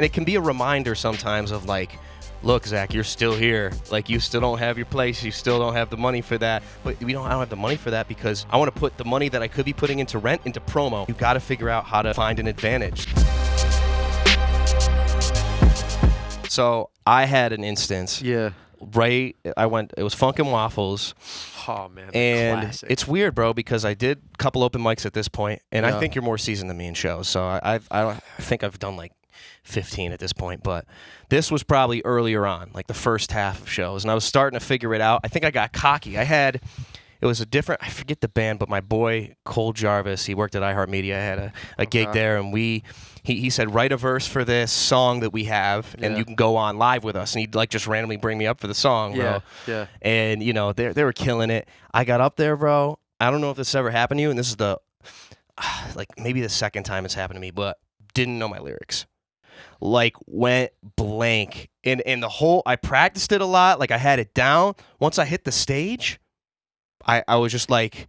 And it can be a reminder sometimes of like, look, Zach, you're still here. Like, you still don't have your place. You still don't have the money for that. But I don't have the money for that because I want to put the money that I could be putting into rent into promo. You got to figure out how to find an advantage. So I had an instance. Yeah. Right, it was Funk and Waffles. Oh, man. And classic. it's weird, bro, because I did a couple open mics at this point, and Yeah. I think you're more seasoned than me in shows. So I think I've done like 15 at this point, but this was probably earlier on, like the first half of shows, and I was starting to figure it out. I think I got cocky. It was a different, I forget the band, but my boy Cole Jarvis, he worked at iHeartMedia. I had a gig there, and he said, write a verse for this song that we have, and you can go on live with us. And he'd like just randomly bring me up for the song, bro. Yeah. And, you know, they were killing it. I got up there, bro. I don't know if this ever happened to you, and this is like maybe the second time it's happened to me, but didn't know my lyrics. Like, went blank. And the whole, I practiced it a lot. Like, I had it down. Once I hit the stage, I was just like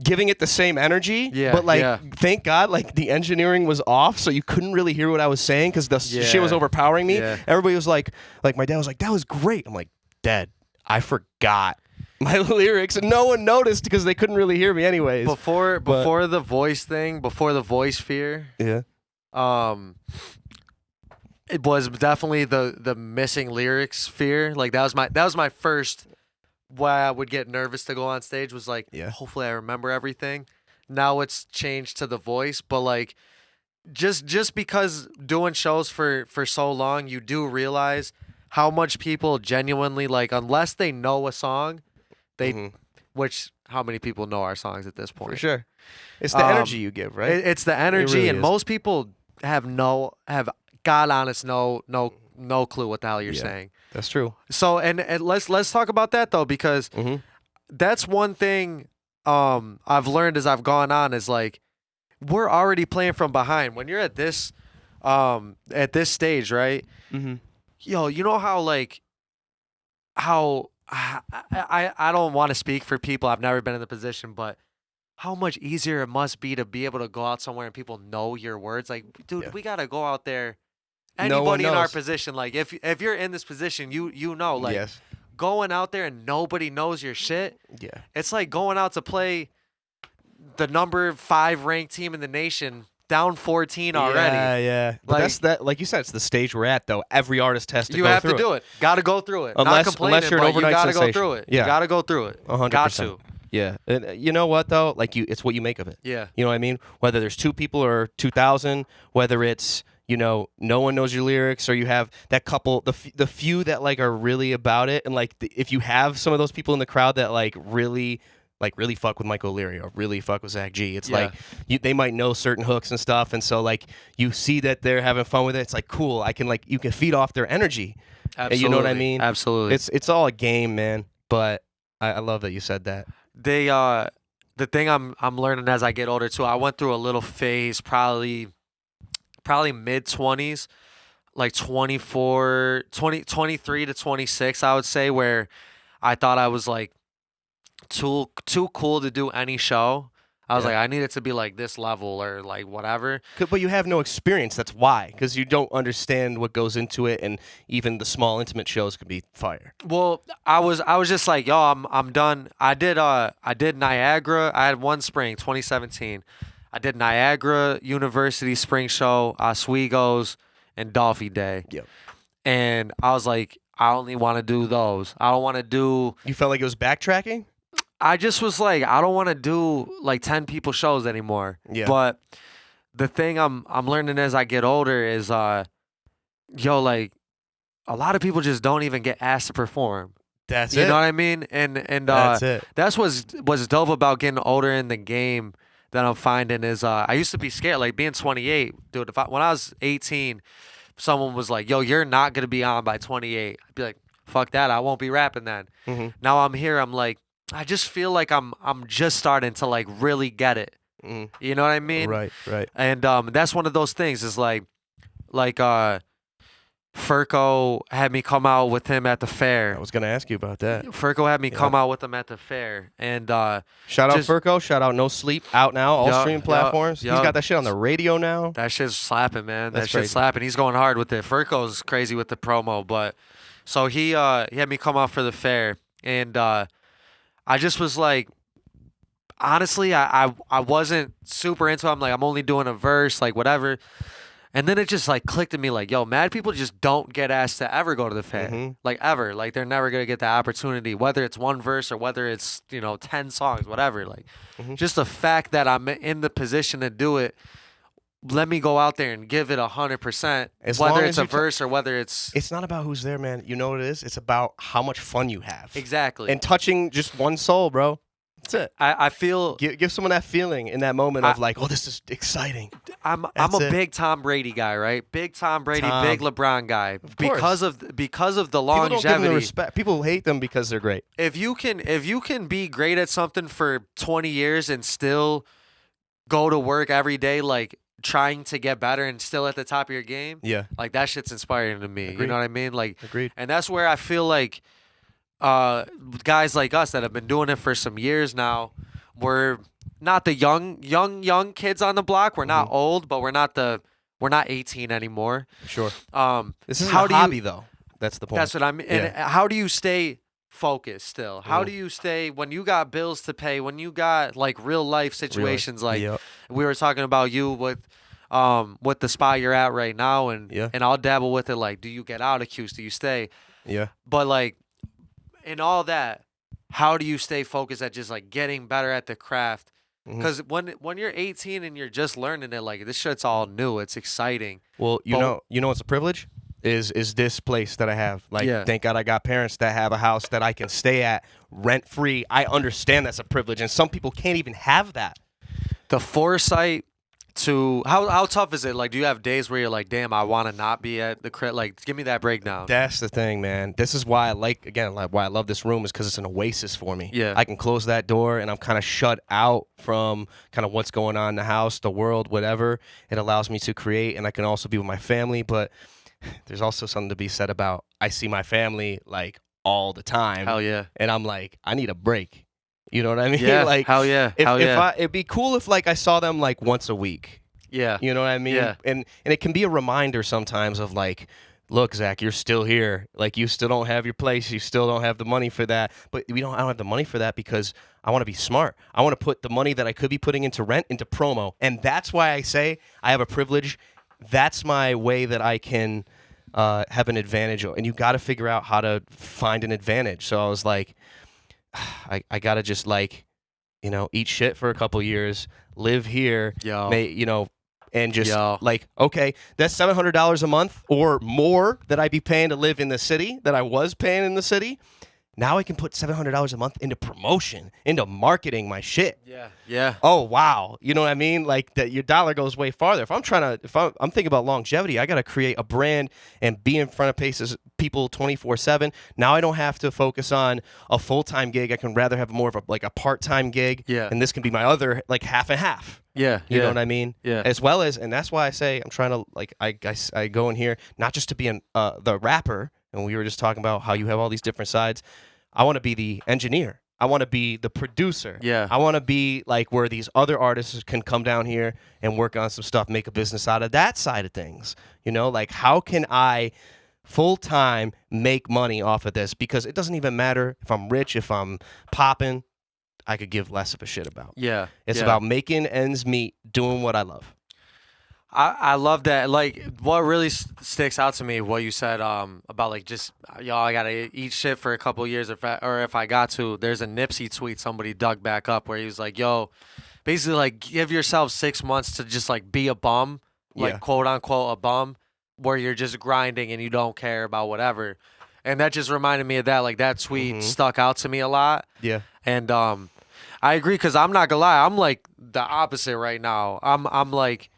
giving it the same energy, but like thank God like the engineering was off, so you couldn't really hear what I was saying because the shit was overpowering me. Everybody was like my dad was like, that was great. I'm like, Dad, I forgot my lyrics, and no one noticed because they couldn't really hear me anyways. Before the voice thing, before the voice fear, it was definitely the missing lyrics fear. Like that was my first. Why I would get nervous to go on stage was like, hopefully I remember everything. Now it's changed to the voice, but like just because doing shows for so long, you do realize how much people genuinely like, unless they know a song, which how many people know our songs at this point? For sure. It's the energy you give, right? It's the energy, really and is. most people have God honest no clue what the hell you're saying. That's true. So and let's talk about that though, because that's one thing I've learned as I've gone on is like we're already playing from behind. When you're at this stage, right? Yo, you know how like how I don't want to speak for people. I've never been in the position, but how much easier it must be to be able to go out somewhere and people know your words. Like, dude, we gotta go out there. Anybody in our position, like if you're in this position, you know, like going out there and nobody knows your shit. Yeah, it's like going out to play the number 5 ranked team in the nation, down 14 already. Yeah. But like, that's that. Like you said, it's the stage we're at, though. Every artist has to. You go have through to do it. Got to go through it. Unless Not complaining, you're an but overnight you got to sensation. go through it. Yeah. You got to go through it. 100%. Got to. Yeah, and you know what though? Like it's what you make of it. Yeah. You know what I mean? Whether there's 2 people or 2,000, whether it's no one knows your lyrics, or you have that couple, the few that like are really about it, and like if you have some of those people in the crowd that like really fuck with Mike O'Leary or really fuck with Zak G, it's like they might know certain hooks and stuff, and so like you see that they're having fun with it. It's like cool. You can feed off their energy. Absolutely. You know what I mean? Absolutely. It's all a game, man. But I love that you said that. The thing I'm learning as I get older too. I went through a little phase, probably mid-20s, like 23 to 26, I would say, where I thought I was like too cool to do any show. I was like, I need it to be like this level or like whatever. But you have no experience. That's why, because you don't understand what goes into it, and even the small intimate shows can be fire. Well, I was just like, yo, I'm done. I did Niagara. I had one spring, 2017. I did Niagara University Spring Show, Oswego's, and Dolphy Day. Yep. And I was like, I only want to do those. I don't want to do. You felt like it was backtracking? I just was like, I don't want to do like 10 people shows anymore. Yeah. But the thing I'm learning as I get older is, like a lot of people just don't even get asked to perform. That's You know what I mean? And that's it. That's what's dope about getting older in the game that I'm finding is I used to be scared, like being 28, dude. When I was 18, someone was like, yo, you're not gonna be on by 28. I'd be like, fuck that, I won't be rapping then. Now I'm here, I'm like, I just feel like I'm just starting to like really get it. You know what I mean? Right. And that's one of those things is like Furco had me come out with him at the fair. I was gonna ask you about that. Furco had me come out with him at the fair, and shout out Furco, shout out No Sleep, out now, all streaming platforms. He's got that shit on the radio now. That shit's slapping, man. That's that shit's slapping. He's going hard with it. Furco's crazy with the promo, but so he had me come out for the fair, and I just was like, honestly, I wasn't super into it. I'm like, I'm only doing a verse, like whatever. And then it just like clicked to me like, yo, mad people just don't get asked to ever go to the fair. Like ever. Like they're never going to get the opportunity, whether it's one verse or whether it's, 10 songs, whatever. Like just the fact that I'm in the position to do it, let me go out there and give it 100%, whether it's a verse or whether it's... It's not about who's there, man. You know what it is? It's about how much fun you have. Exactly. And touching just one soul, bro. That's it. I feel... Give someone that feeling in that moment of like, oh, this is exciting. I'm a big Tom Brady guy, right? Big Tom Brady, big LeBron guy. Because of the longevity. People don't give them the respect. People hate them because they're great. If you can be great at something for 20 years and still go to work every day like trying to get better and still at the top of your game, like that shit's inspiring to me. Agreed. You know what I mean? Like, agreed. And that's where I feel like guys like us that have been doing it for some years now, we're not the young kids on the block. We're not old, but we're not 18 anymore. Sure. This is a hobby though. That's the point. That's what I mean. And how do you stay focused still? How do you stay when you got bills to pay, when you got like real life situations like we were talking about you with the spot you're at right now, and I'll dabble with it, like, do you get out of Q's? Do you stay? Yeah. But like in all that, how do you stay focused at just like getting better at the craft? Because when you're 18 and you're just learning it, like this shit's all new. It's exciting. Well, you know what's a privilege is this place that I have. Like, thank God I got parents that have a house that I can stay at rent free. I understand that's a privilege, and some people can't even have that. The foresight to how tough is it? Like, do you have days where you're like, damn, I want to not be at the crib? Like, give me that breakdown. That's the thing, man. This is why why I love this room is because it's an oasis for me. Yeah. I can close that door and I'm kind of shut out from kind of what's going on in the house, the world, whatever. It allows me to create, and I can also be with my family. But there's also something to be said about I see my family like all the time. Hell yeah. And I'm like, I need a break. You know what I mean? Yeah. Like, hell yeah. It'd be cool if like I saw them like once a week. Yeah. You know what I mean? Yeah. And it can be a reminder sometimes of like, look, Zach, you're still here. Like, you still don't have your place. You still don't have the money for that. But I don't have the money for that because I want to be smart. I want to put the money that I could be putting into rent into promo. And that's why I say I have a privilege. That's my way that I can have an advantage. And you got to figure out how to find an advantage. So I was like, I got to just like, eat shit for a couple years, live here, and just like, okay, that's $700 a month or more that I'd be paying to live in the city that I was paying in the city. Now I can put $700 a month into promotion, into marketing my shit. Yeah. Yeah. Oh, wow. You know what I mean? Like that your dollar goes way farther. If I'm thinking about longevity, I got to create a brand and be in front of people 24/7. Now I don't have to focus on a full-time gig. I can rather have more of a part-time gig. Yeah. And this can be my other like half and half. Yeah. You know what I mean? Yeah. As well as, and that's why I say I'm trying to like, I go in here, not just to be the rapper. And we were just talking about how you have all these different sides. I want to be the engineer. I want to be the producer. Yeah. I want to be like where these other artists can come down here and work on some stuff, make a business out of that side of things. Like how can I full-time make money off of this? Because it doesn't even matter if I'm rich, if I'm popping, I could give less of a shit about. Yeah. It's about making ends meet, doing what I love. I love that. Like, what really sticks out to me, what you said about like just I gotta eat shit for a couple of years, if I got to. There's a Nipsey tweet somebody dug back up where he was like, "Yo, basically like give yourself 6 months to just like be a bum, like quote unquote a bum, where you're just grinding and you don't care about whatever." And that just reminded me of that. Like that tweet stuck out to me a lot. Yeah. And I agree because I'm not gonna lie, I'm like the opposite right now. I'm like.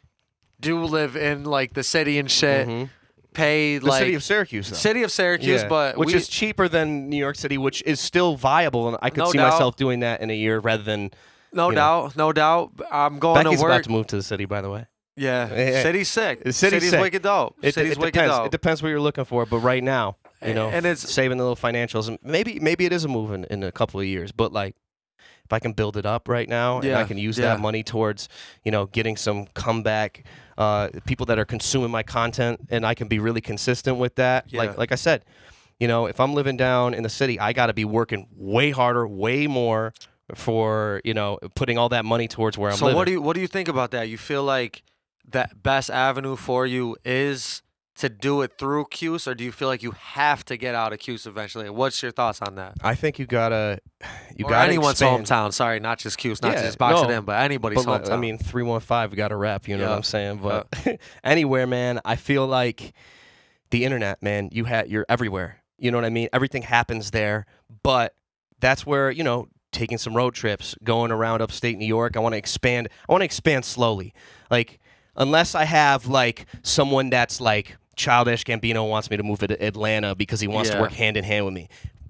Do live in like the city and shit. Pay the like city of Syracuse, though. City of Syracuse, but which is cheaper than New York City, which is still viable, and I could see myself doing that in a year rather than no doubt. I'm going Becky's to work. about to move to the city, by the way. Yeah, city's sick. City's sick. wicked dope. City's wicked depends. dope. It depends what you're looking for, but right now, and it's saving the little financials. And maybe it is a move in a couple of years, but like if I can build it up right now and I can use that money towards, getting some comeback people that are consuming my content, and I can be really consistent with that. Yeah. Like I said, if I'm living down in the city, I got to be working way harder, way more for, putting all that money towards where I'm living. So what do you think about that? You feel like that best avenue for you is to do it through Cuse, or do you feel like you have to get out of Cuse eventually? What's your thoughts on that? I think you gotta anyone's expand. hometown. Sorry, not just Cuse, not to just box it in, but anybody's hometown. I mean, 315, we got to rep. You know what I'm saying? But anywhere, man, I feel like the internet, man, you're everywhere. You know what I mean? Everything happens there, but that's where taking some road trips, going around upstate New York. I want to expand. I want to expand slowly, like. Unless I have like someone that's like Childish Gambino wants me to move to Atlanta because he wants to work hand in hand with me.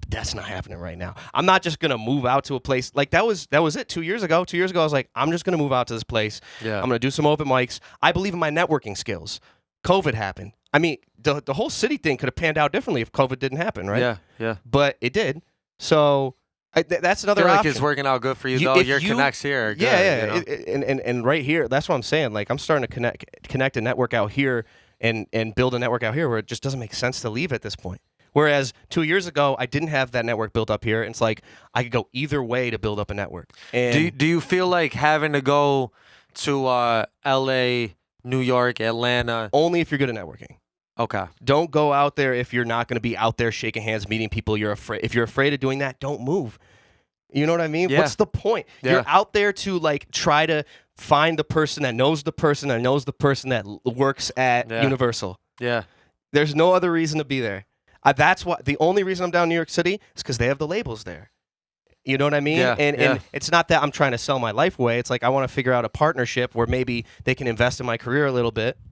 That's not happening right now. I'm not just gonna move out to a place like that was it 2 years ago. 2 years ago, I was like, I'm just gonna move out to this place. Yeah. I'm gonna do some open mics. I believe in my networking skills. COVID happened. I mean, the whole city thing could have panned out differently if COVID didn't happen, right? Yeah. But it did. So that's another I feel like option. it's working out good for you, though. Your connects here are good. And right here, that's what I'm saying. Like, I'm starting to connect a network out here and build a network out here where it just doesn't make sense to leave at this point. Whereas 2 years ago, I didn't have that network built up here. And it's like I could go either way to build up a network. And do you feel like having to go to L.A., New York, Atlanta? Only if you're good at networking. Okay. Don't go out there if you're not going to be out there shaking hands, meeting people. If you're afraid of doing that, don't move. You know what I mean? Yeah. What's the point? Yeah. You're out there to like try to find the person that knows the person that knows the person that works at Universal. Yeah. There's no other reason to be there. That's why the only reason I'm down in New York City is because they have the labels there. You know what I mean? Yeah, and it's not that I'm trying to sell my life away. It's like I want to figure out a partnership where maybe they can invest in my career a little bit,